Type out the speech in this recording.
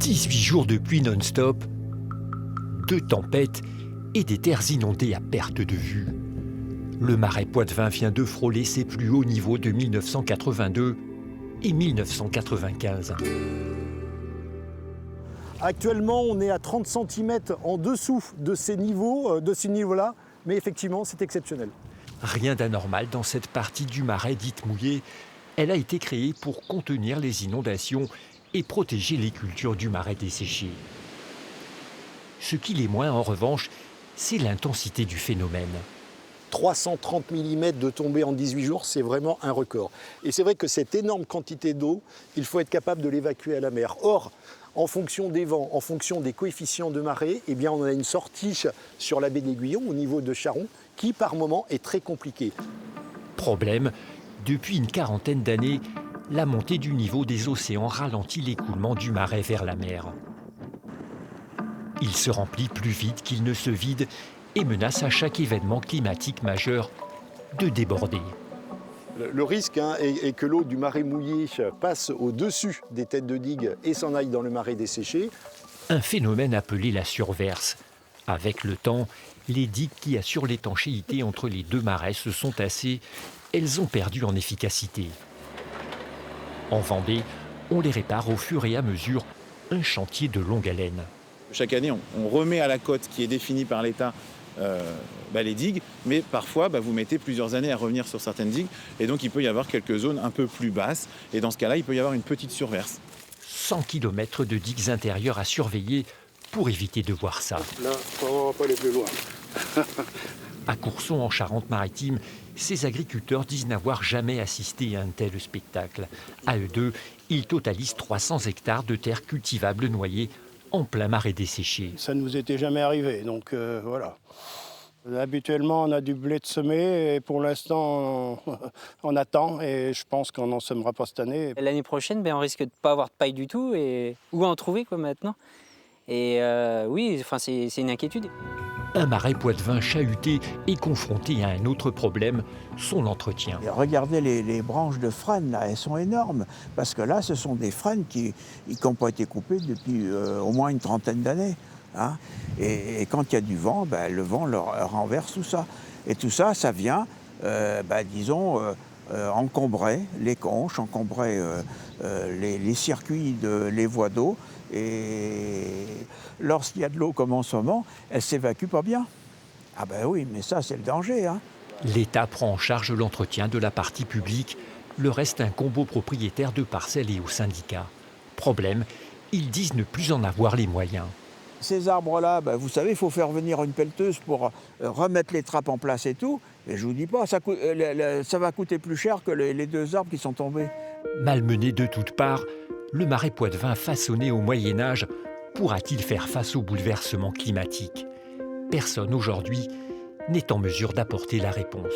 18 jours de pluie non-stop, 2 tempêtes et des terres inondées à perte de vue. Le marais Poitevin vient de frôler ses plus hauts niveaux de 1982 et 1995. Actuellement, on est à 30 cm en dessous de ces niveaux-là, mais effectivement, c'est exceptionnel. Rien d'anormal dans cette partie du marais dite mouillée. Elle a été créée pour contenir les inondations et protéger les cultures du marais desséché. Ce qui l'est moins, en revanche, c'est l'intensité du phénomène. 330 mm de tombée en 18 jours, c'est vraiment un record. Et c'est vrai que cette énorme quantité d'eau, il faut être capable de l'évacuer à la mer. Or, en fonction des vents, en fonction des coefficients de marée, eh bien on a une sortie sur la baie de l'Aiguillon, au niveau de Charon, qui par moment est très compliquée. Problème, depuis une quarantaine d'années, la montée du niveau des océans ralentit l'écoulement du marais vers la mer. Il se remplit plus vite qu'il ne se vide et menace à chaque événement climatique majeur de déborder. Le risque est que l'eau du marais mouillé passe au-dessus des têtes de digue et s'en aille dans le marais desséché. Un phénomène appelé la surverse. Avec le temps, les digues qui assurent l'étanchéité entre les deux marais se sont tassées. Elles ont perdu en efficacité. En Vendée, on les répare au fur et à mesure, un chantier de longue haleine. Chaque année, on remet à la cote qui est définie par l'État les digues, mais parfois vous mettez plusieurs années à revenir sur certaines digues, et donc il peut y avoir quelques zones un peu plus basses, et dans ce cas-là, il peut y avoir une petite surverse. 100 km de digues intérieures à surveiller pour éviter de voir ça. Là, on va pas aller plus loin. À Courson, en Charente-Maritime, ces agriculteurs disent n'avoir jamais assisté à un tel spectacle. À eux deux, ils totalisent 300 hectares de terres cultivables noyées en plein marais desséché. Ça ne nous était jamais arrivé, donc voilà. Habituellement, on a du blé de semer et pour l'instant, on attend et je pense qu'on n'en semera pas cette année. L'année prochaine, on risque de ne pas avoir de paille du tout et où en trouver maintenant. Et oui, c'est une inquiétude. Un marais Poitevin chahuté est confronté à un autre problème, son entretien. Et regardez les branches de frêne, là, elles sont énormes, parce que là, ce sont des frênes qui n'ont pas été coupées depuis au moins une trentaine d'années. Hein. Et quand il y a du vent, le vent leur renverse tout ça. Et tout ça, ça vient, encombrer les conches, encombrer les circuits, les voies d'eau. Et lorsqu'il y a de l'eau comme en ce moment, elle ne s'évacue pas bien. Ah ben oui, mais ça, c'est le danger. Hein. L'État prend en charge l'entretien de la partie publique. Le reste incombe aux propriétaires de parcelles et aux syndicats. Problème, ils disent ne plus en avoir les moyens. Ces arbres-là, vous savez, il faut faire venir une pelleteuse pour remettre les trappes en place et tout. Et je ne vous dis pas, ça va coûter plus cher que les 2 arbres qui sont tombés. Malmené de toutes parts, le marais Poitevin façonné au Moyen-Âge pourra-t-il faire face au bouleversement climatique ? Personne aujourd'hui n'est en mesure d'apporter la réponse.